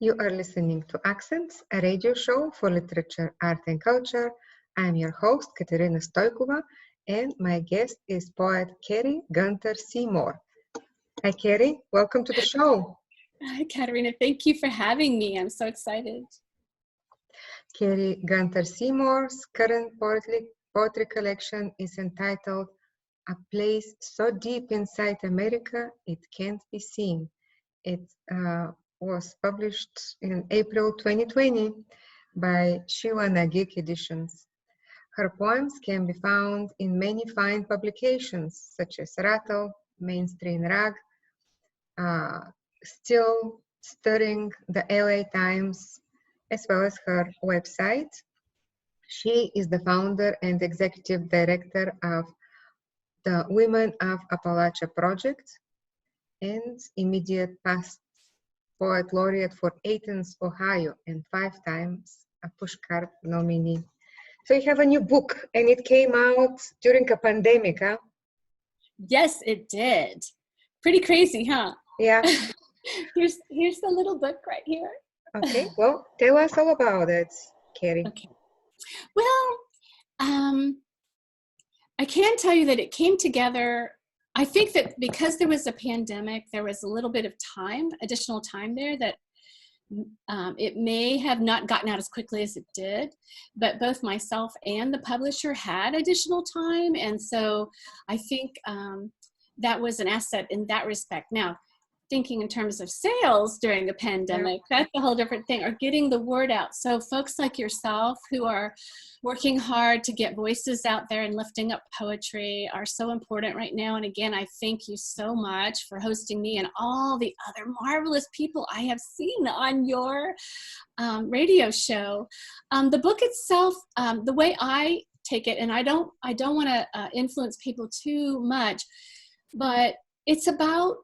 You are listening to Accents, a radio show for literature, art, and culture. I'm your host, Katerina Stoikova, and my guest is poet Kari Gunter-Seymour. Hi, Kari. Welcome to the show. Hi, Katerina. Thank you for having me. I'm so excited. Kari Gunter-Seymour's current poetry collection is entitled A Place So Deep Inside America It Can't Be Seen. It was published in April 2020 by Sheila Nagik Editions. Her poems can be found in many fine publications such as Rattle, Mainstream Rag, Still Stirring, the LA Times, as well as her website. She is the founder and executive director of the Women of Appalachia Project and immediate past poet laureate for Athens, Ohio, and 5 times a Pushcart nominee. So you have a new book, and it came out during a pandemic, huh? Yes, it did. Pretty crazy, huh? Yeah. Here's the little book right here. Okay, well, tell us all about it, Kari. Okay. Well, I can tell you that it came together. I think that because there was a pandemic, there was a little bit of time, additional time there that it may have not gotten out as quickly as it did, but both myself and the publisher had additional time. And so I think that was an asset in that respect. Now, thinking in terms of sales during the pandemic, that's a whole different thing, or getting the word out. So folks like yourself who are working hard to get voices out there and lifting up poetry are so important right now. And again, I thank you so much for hosting me and all the other marvelous people I have seen on your radio show. The book itself, the way I take it, and I don't want to influence people too much, but it's about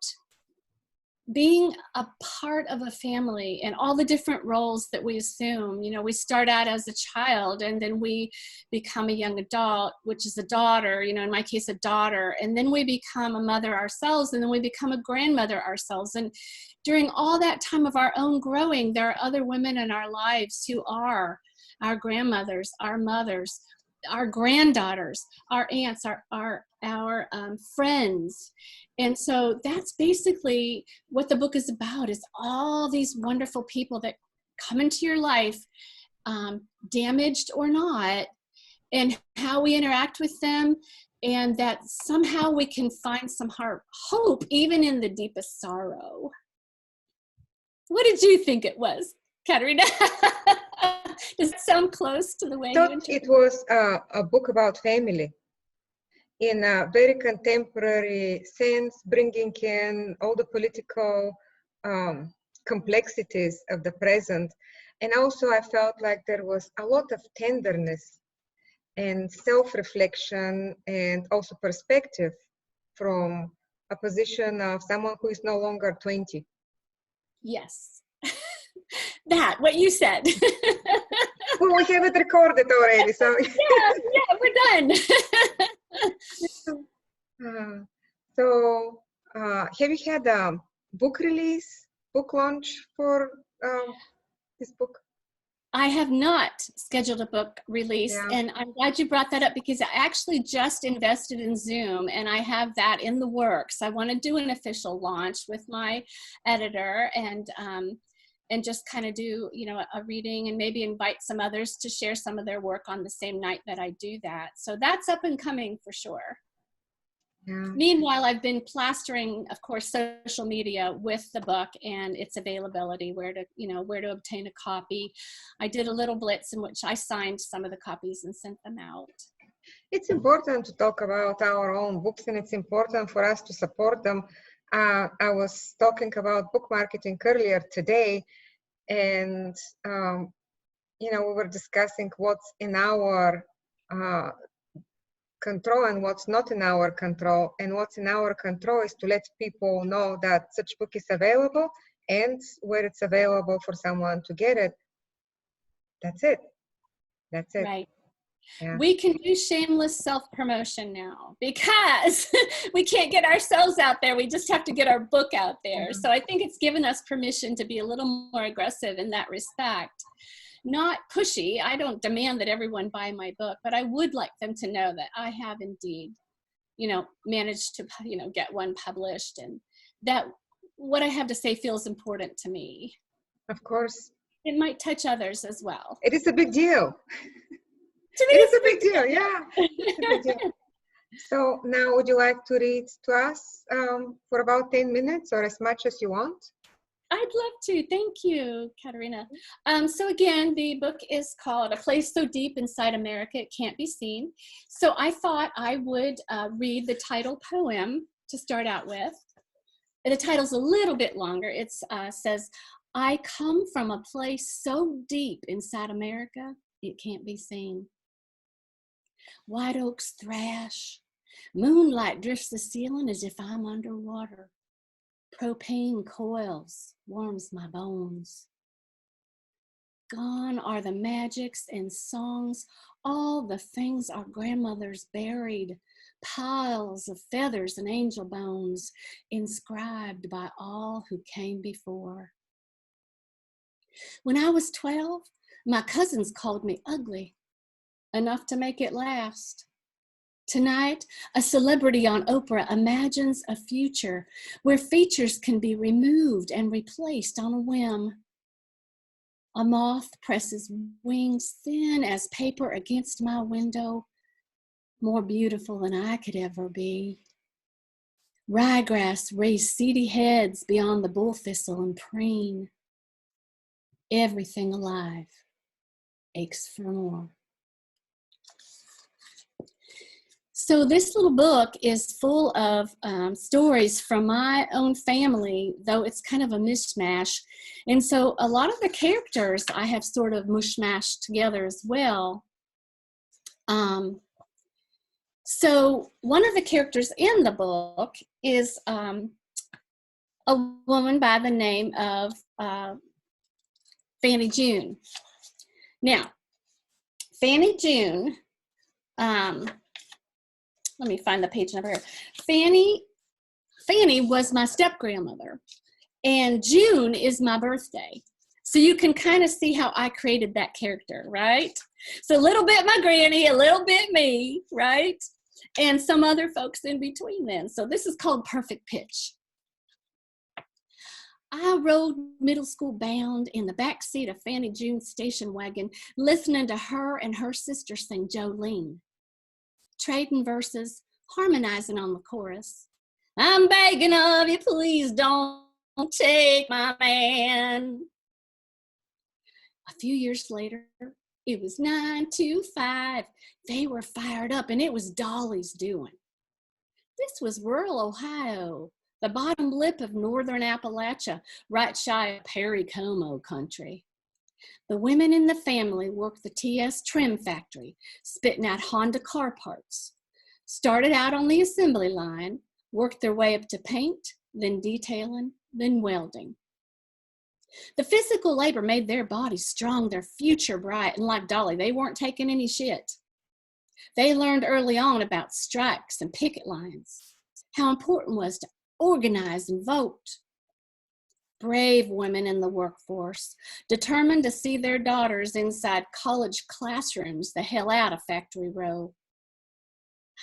being a part of a family and all the different roles that we assume. You know, we start out as a child and then we become a young adult, which is a daughter, you know, in my case, a daughter, and then we become a mother ourselves, and then we become a grandmother ourselves. And during all that time of our own growing, there are other women in our lives who are our grandmothers, our mothers, our granddaughters, our aunts, our friends. And so that's basically what the book is about, is all these wonderful people that come into your life, damaged or not, and how we interact with them, and that somehow we can find some hope even in the deepest sorrow. What did you think it was, Katerina? Does it sound close to the way you interpreted it? It was a book about family in a very contemporary sense, bringing in all the political complexities of the present. And also I felt like there was a lot of tenderness and self-reflection and also perspective from a position of someone who is no longer 20. Yes. What you said. Well, we have it recorded already, so yeah, we're done. Have you had a book release, book launch for this book? I have not scheduled a book release, and I'm glad you brought that up, because I actually just invested in Zoom, and I have that in the works. I want to do an official launch with my editor, and just kind of do, you know, a reading, and maybe invite some others to share some of their work on the same night that I do that. So that's up and coming for sure. Yeah. Meanwhile, I've been plastering, of course, social media with the book and its availability, where to obtain a copy. I did a little blitz in which I signed some of the copies and sent them out. It's important to talk about our own books, and it's important for us to support them. I was talking about book marketing earlier today, and we were discussing what's in our control and what's not in our control. And what's in our control is to let people know that such book is available and where it's available for someone to get it. That's it. Right. Yeah. We can do shameless self-promotion now because we can't get ourselves out there. We just have to get our book out there. So I think it's given us permission to be a little more aggressive in that respect. Not pushy. I don't demand that everyone buy my book, but I would like them to know that I have indeed, managed to, get one published, and that what I have to say feels important to me. Of course. It might touch others as well. It is a big deal. To me, It is a big deal, yeah. It's a big deal. So now would you like to read to us for about 10 minutes or as much as you want? I'd love to. Thank you, Katerina. So again, the book is called A Place So Deep Inside America It Can't Be Seen. So I thought I would read the title poem to start out with. The title's a little bit longer. It says, I come from a place so deep inside America it can't be seen. White oaks thrash. Moonlight drifts the ceiling as if I'm underwater. Propane coils, warms my bones. Gone are the magics and songs, all the things our grandmothers buried, piles of feathers and angel bones, inscribed by all who came before. When I was 12, my cousins called me ugly, enough to make it last. Tonight, a celebrity on Oprah imagines a future where features can be removed and replaced on a whim. A moth presses wings thin as paper against my window, more beautiful than I could ever be. Ryegrass raised seedy heads beyond the bull thistle and preen. Everything alive aches for more. So this little book is full of stories from my own family, though it's kind of a mishmash. And so a lot of the characters I have sort of mushmashed together as well. So one of the characters in the book is a woman by the name of Fanny June. Now, Fanny June, let me find the page number here. Fanny was my step-grandmother, and June is my birthday. So you can kind of see how I created that character, right? So a little bit my granny, a little bit me, right? And some other folks in between then. So this is called Perfect Pitch. I rode middle school bound in the back seat of Fanny June's station wagon, listening to her and her sister sing Jolene. Trading verses, harmonizing on the chorus. I'm begging of you, please don't take my man. A few years later, it was 925. They were fired up, and it was Dolly's doing. This was rural Ohio, the bottom lip of northern Appalachia, right shy of Perry Como country. The women in the family worked the TS trim factory, spitting out Honda car parts. Started out on the assembly line, worked their way up to paint, then detailing, then welding. The physical labor made their bodies strong, their future bright, and like Dolly, they weren't taking any shit. They learned early on about strikes and picket lines, how important it was to organize and vote. Brave women in the workforce, determined to see their daughters inside college classrooms the hell out of Factory Row.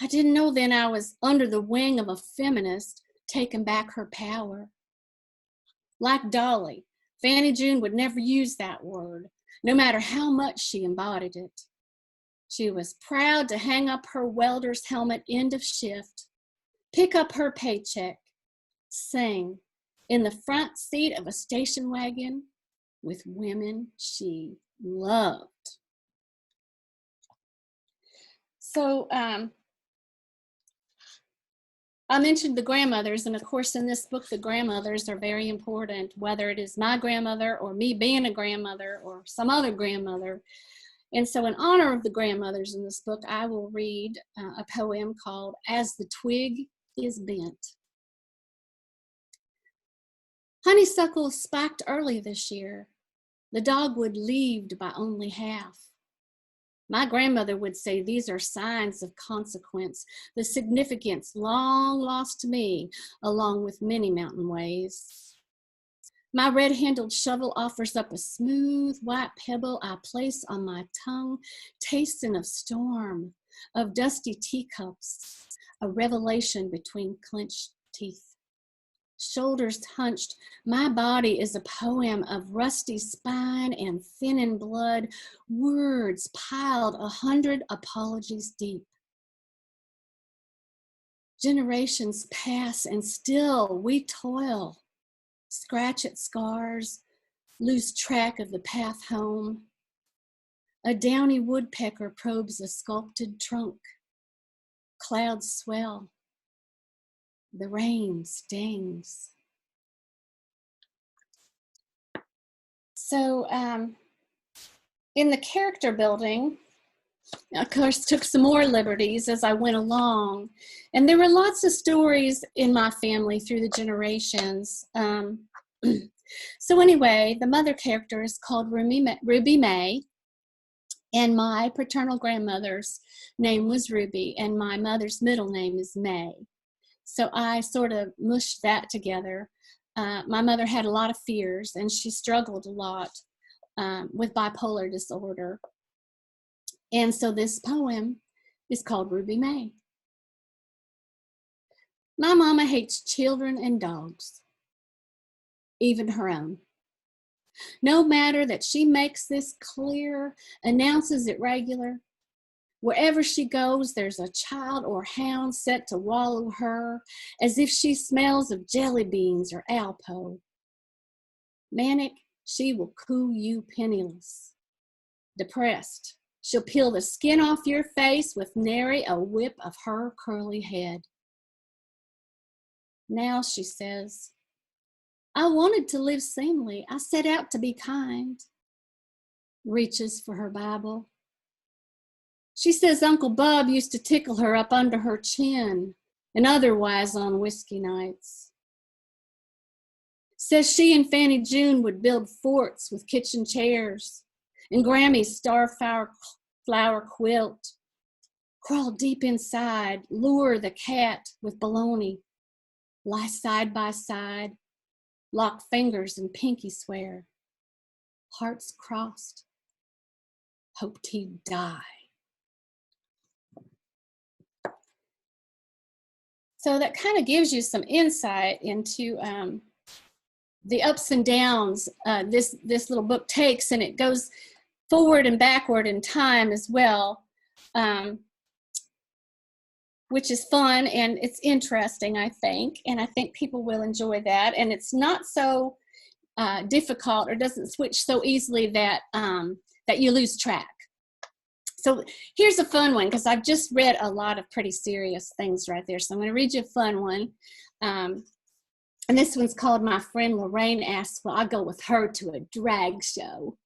I didn't know then I was under the wing of a feminist taking back her power. Like Dolly, Fanny June would never use that word, no matter how much she embodied it. She was proud to hang up her welder's helmet end of shift, pick up her paycheck, sing in the front seat of a station wagon with women she loved. So I mentioned the grandmothers, and of course in this book the grandmothers are very important, whether it is my grandmother or me being a grandmother or some other grandmother. And so in honor of the grandmothers in this book, I will read a poem called As the Twig is Bent. Honeysuckle spiked early this year, the dogwood leaved by only half. My grandmother would say these are signs of consequence, the significance long lost to me, along with many mountain ways. My red-handled shovel offers up a smooth white pebble I place on my tongue, tasting of storm, of dusty teacups, a revelation between clenched teeth. Shoulders hunched, my body is a poem of rusty spine and thinning blood, words piled 100 apologies deep. Generations pass and still we toil, scratch at scars, lose track of the path home. A downy woodpecker probes a sculpted trunk. Clouds swell. The rain stings. So in the character building, I, of course, took some more liberties as I went along. And there were lots of stories in my family through the generations. So anyway, the mother character is called Ruby May. And my paternal grandmother's name was Ruby, and my mother's middle name is May. So I sort of mushed that together. My mother had a lot of fears, and she struggled a lot with bipolar disorder. And so this poem is called Ruby May. My mama hates children and dogs, even her own. No matter that she makes this clear, announces it regular. Wherever she goes, there's a child or hound set to wallow her, as if she smells of jelly beans or Alpo. Manic, she will coo you penniless. Depressed, she'll peel the skin off your face with nary a whip of her curly head. Now, she says, I wanted to live sanely. I set out to be kind. Reaches for her Bible. She says Uncle Bub used to tickle her up under her chin and otherwise on whiskey nights. Says she and Fanny June would build forts with kitchen chairs and Grammy's starflower quilt. Crawl deep inside, lure the cat with bologna, lie side by side, lock fingers and pinky swear, hearts crossed, hoped he'd die. So that kind of gives you some insight into the ups and downs this little book takes, and it goes forward and backward in time as well, which is fun and it's interesting, I think, and I think people will enjoy that. And it's not so difficult, or doesn't switch so easily that that you lose track. So here's a fun one, because I've just read a lot of pretty serious things right there. So I'm going to read you a fun one. And this one's called My Friend Lorraine Asks Will I Go With Her to a Drag Show.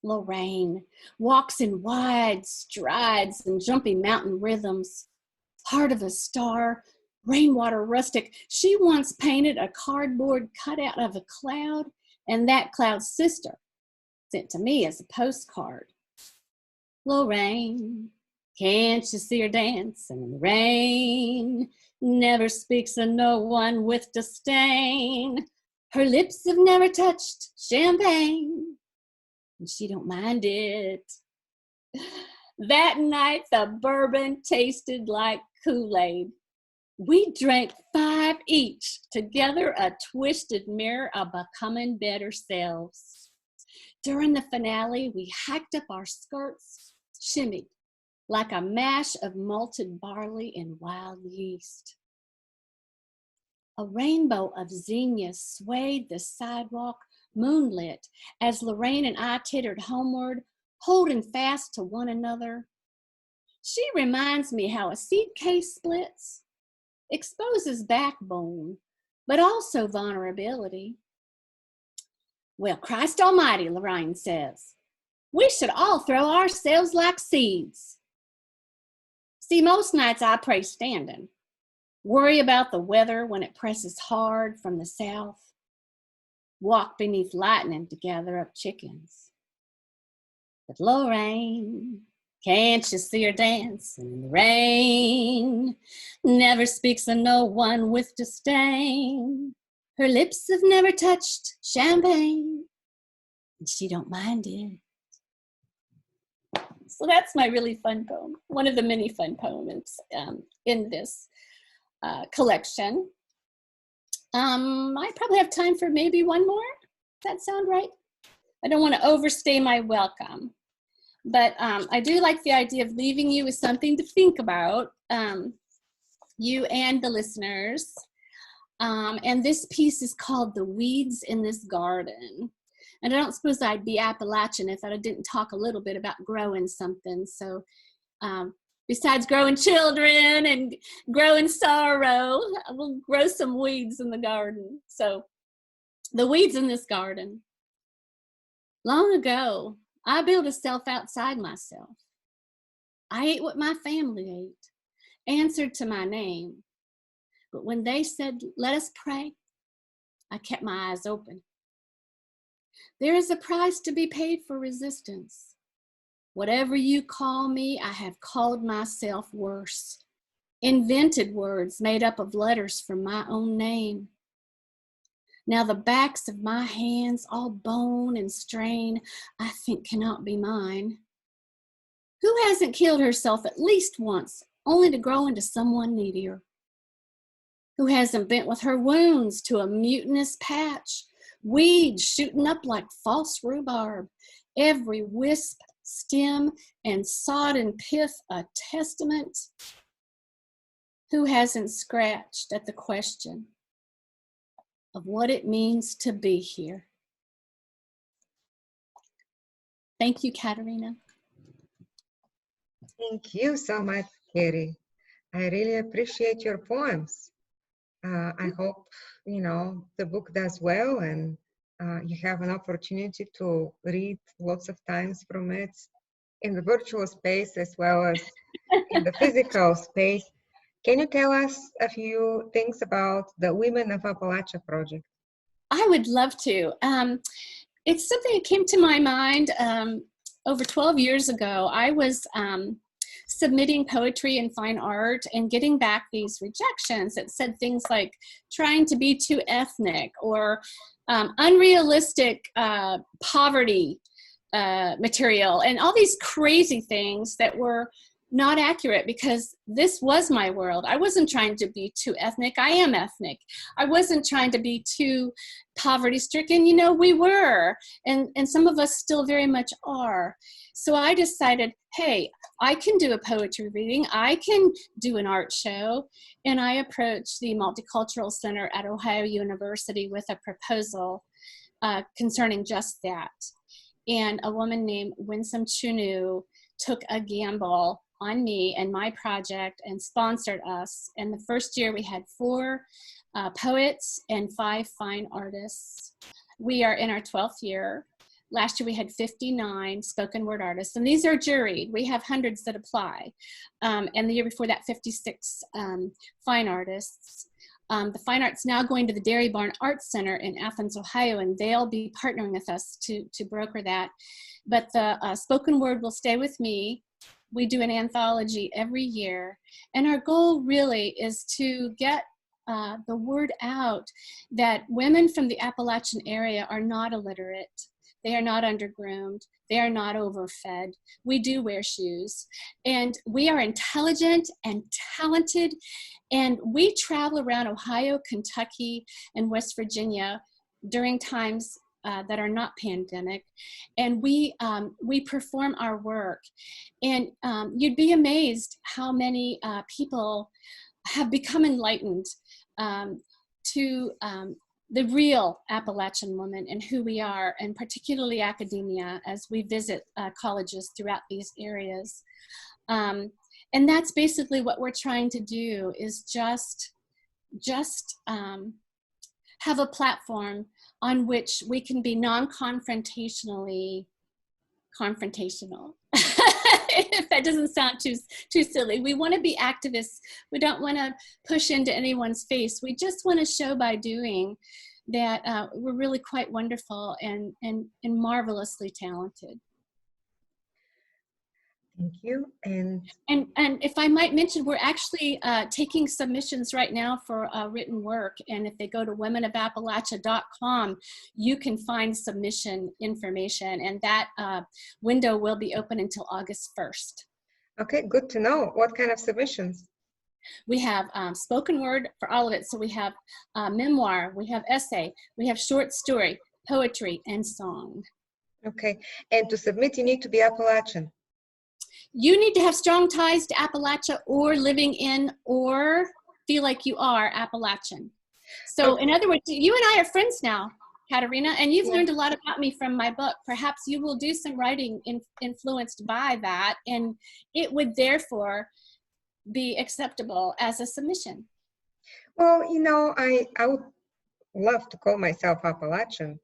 Lorraine walks in wide strides and jumpy mountain rhythms. Heart of a star, rainwater rustic. She once painted a cardboard cutout of a cloud, and that cloud's sister sent to me as a postcard. Lorraine, can't you see her dancing in the rain? Never speaks of no one with disdain. Her lips have never touched champagne, and she don't mind it. That night, the bourbon tasted like Kool-Aid. We drank 5 each, together a twisted mirror of becoming better selves. During the finale, we hiked up our skirts, shimmied like a mash of malted barley and wild yeast. A rainbow of zinnia swayed the sidewalk, moonlit, as Lorraine and I tittered homeward, holding fast to one another. She reminds me how a seed case splits, exposes backbone, but also vulnerability. Well, Christ Almighty, Lorraine says, we should all throw ourselves like seeds. See, most nights I pray standing, worry about the weather when it presses hard from the south, walk beneath lightning to gather up chickens. But Lorraine, can't you see her dance in the rain? Never speaks of no one with disdain. Her lips have never touched champagne, and she don't mind it. So that's my really fun poem, one of the many fun poems in this collection. I probably have time for maybe one more. Does that sound right? I don't want to overstay my welcome, but I do like the idea of leaving you with something to think about, you and the listeners. And this piece is called The Weeds in This Garden. And I don't suppose I'd be Appalachian if I didn't talk a little bit about growing something. So besides growing children and growing sorrow, we'll grow some weeds in the garden. So the weeds in this garden. Long ago, I built a self outside myself. I ate what my family ate, answered to my name. But when they said, let us pray, I kept my eyes open. There is a price to be paid for resistance. Whatever you call me, I have called myself worse. Invented words made up of letters from my own name. Now the backs of my hands, all bone and strain, I think cannot be mine. Who hasn't killed herself at least once, only to grow into someone needier? Who hasn't bent with her wounds to a mutinous patch, weeds shooting up like false rhubarb, every wisp, stem, and sodden pith a testament? Who hasn't scratched at the question of what it means to be here? Thank you, Katarina. Thank you so much, Kari. I really appreciate your poems. I hope, the book does well and you have an opportunity to read lots of times from it in the virtual space as well as in the physical space. Can you tell us a few things about the Women of Appalachia project? I would love to. It's something that came to my mind over 12 years ago. I was submitting poetry and fine art and getting back these rejections that said things like trying to be too ethnic or unrealistic poverty material and all these crazy things that were not accurate, because this was my world. I wasn't trying to be too ethnic. I am ethnic. I wasn't trying to be too poverty stricken. We were, and some of us still very much are. So I decided, hey, I can do a poetry reading. I can do an art show. And I approached the Multicultural Center at Ohio University with a proposal concerning just that. And a woman named Winsome Chunu took a gamble on me and my project and sponsored us. And the first year we had 4 poets and 5 fine artists. We are in our 12th year. Last year we had 59 spoken word artists, and these are juried. We have hundreds that apply. And the year before that, 56 fine artists. The fine art's now going to the Dairy Barn Arts Center in Athens, Ohio, and they'll be partnering with us to broker that. But the spoken word will stay with me. We do an anthology every year. And our goal really is to get the word out that women from the Appalachian area are not illiterate. They are not undergroomed. They are not overfed. We do wear shoes. And we are intelligent and talented. And we travel around Ohio, Kentucky, and West Virginia during times that are not pandemic. And we perform our work. And you'd be amazed how many people have become enlightened to the real Appalachian woman and who we are, and particularly academia as we visit colleges throughout these areas. And that's basically what we're trying to do, is just have a platform on which we can be non-confrontationally confrontational. If that doesn't sound too silly. We want to be activists. We don't want to push into anyone's face. We just want to show by doing that we're really quite wonderful and marvelously talented. Thank you. And if I might mention, we're actually taking submissions right now for written work. And if they go to womenofappalachia.com, you can find submission information. And that window will be open until August 1st. okay, good to know. What kind of submissions? We have spoken word for all of it. So we have memoir, we have essay, we have short story, poetry, and song. Okay, and to submit, you need to be Appalachian. You need to have strong ties to Appalachia or living in or feel like you are Appalachian. So in other words, you and I are friends now, Katerina, and you've learned a lot about me from my book. Perhaps you will do some writing influenced by that, and it would therefore be acceptable as a submission. Well, you know, I would love to call myself Appalachian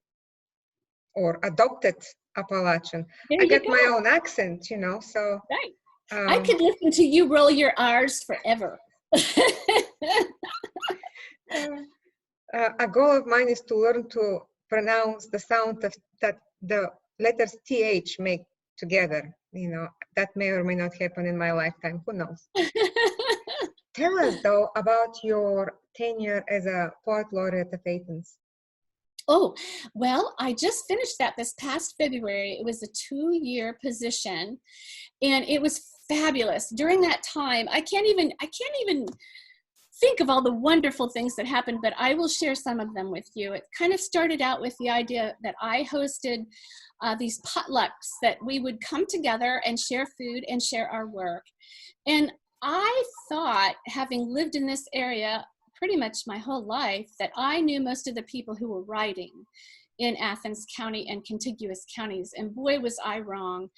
or adopted Appalachian. There I you got go. my own accent, you know, so. Right. I could listen to you roll your R's forever. A goal of mine is to learn to pronounce the sound of that the letters TH make together. You know, that may or may not happen in my lifetime. Who knows? Tell us, though, about your tenure as a poet laureate of Athens. Oh, well, I just finished that this past February. It was a 2-year position, and it was fabulous. During that time, I can't even think of all the wonderful things that happened, but I will share some of them with you. It kind of started out with the idea that I hosted these potlucks that we would come together and share food and share our work. And I thought, having lived in this area pretty much my whole life, that I knew most of the people who were writing in Athens County and contiguous counties, and boy, was I wrong.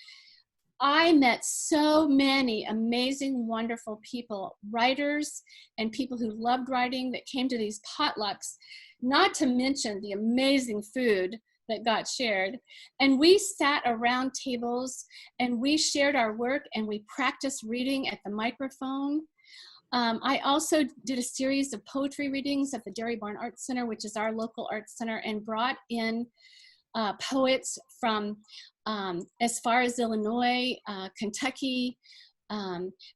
I met so many amazing, wonderful people, writers and people who loved writing that came to these potlucks, not to mention the amazing food that got shared. And we sat around tables and we shared our work and we practiced reading at the microphone. I also did a series of poetry readings at the Dairy Barn Arts Center, which is our local arts center, and brought in poets from as far as Illinois, Kentucky.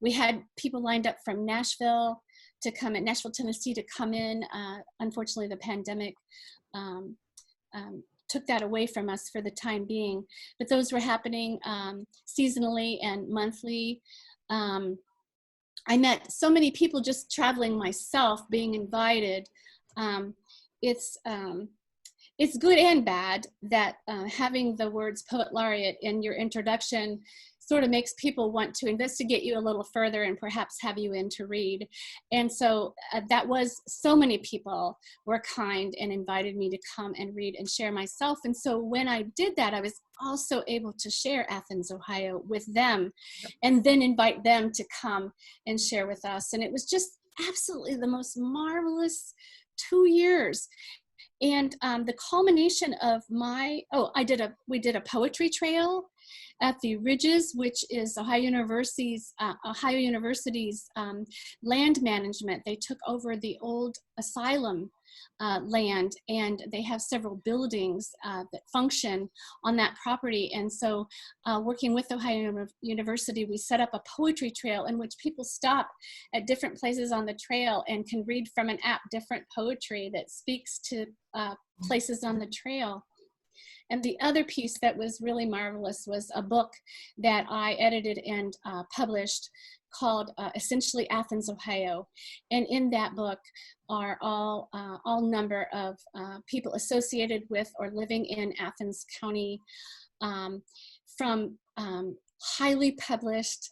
We had people lined up from Nashville, Tennessee to come in. Unfortunately, the pandemic took that away from us for the time being, but those were happening seasonally and monthly. I met so many people just traveling myself, being invited. It's good and bad that having the words poet laureate in your introduction sort of makes people want to investigate you a little further and perhaps have you in to read. And so that was, so many people were kind and invited me to come and read and share myself. And so when I did that, I was also able to share Athens, Ohio with them, and then invite them to come and share with us. And it was just absolutely the most marvelous 2 years. And the culmination of we did a poetry trail at the Ridges, which is Ohio University's land management. They took over the old asylum land, and they have several buildings that function on that property. And so working with Ohio University, we set up a poetry trail in which people stop at different places on the trail and can read from an app different poetry that speaks to places on the trail. And the other piece that was really marvelous was a book that I edited and published called Essentially Athens, Ohio. And in that book are all number of people associated with or living in Athens County, from highly published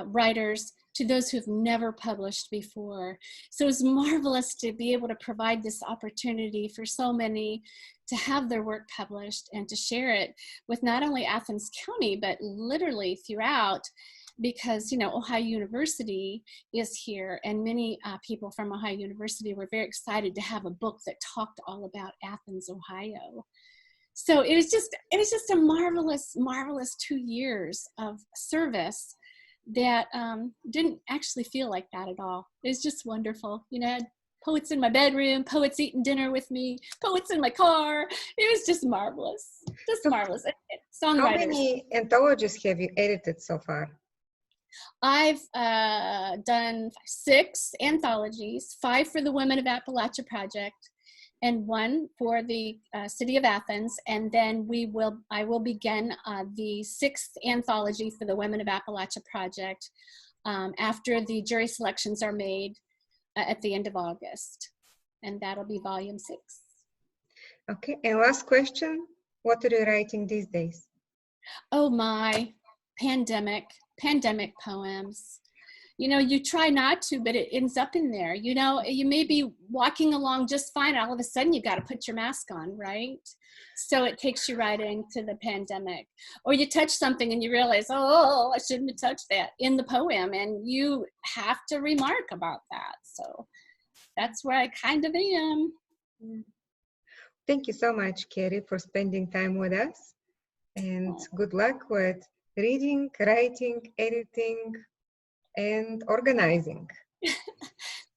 writers to those who've never published before. So it's marvelous to be able to provide this opportunity for so many to have their work published and to share it with not only Athens County, but literally throughout, because, you know, Ohio University is here, and many people from Ohio University were very excited to have a book that talked all about Athens, Ohio. So it was just a marvelous, marvelous 2 years of service that didn't actually feel like that at all. It was just wonderful. You know, I had poets in my bedroom, poets eating dinner with me, poets in my car. It was just marvelous, just marvelous. Songwriters. How many anthologies have you edited so far? I've done 6 anthologies, 5 for the Women of Appalachia Project, and 1 for the City of Athens. And then I will begin the 6th anthology for the Women of Appalachia Project after the jury selections are made at the end of August. And that'll be volume 6. Okay, and last question, what are you writing these days? Oh my, pandemic poems. You know, you try not to, but it ends up in there. You know, you may be walking along just fine. All of a sudden, you got to put your mask on, right? So it takes you right into the pandemic. Or you touch something and you realize, oh, I shouldn't have touched that in the poem. And you have to remark about that. So that's where I kind of am. Thank you so much, Kari, for spending time with us. And good luck with reading, writing, editing, and organizing.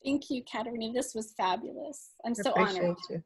Thank you, Katerina. This was fabulous. I'm so Appreciate honored. you.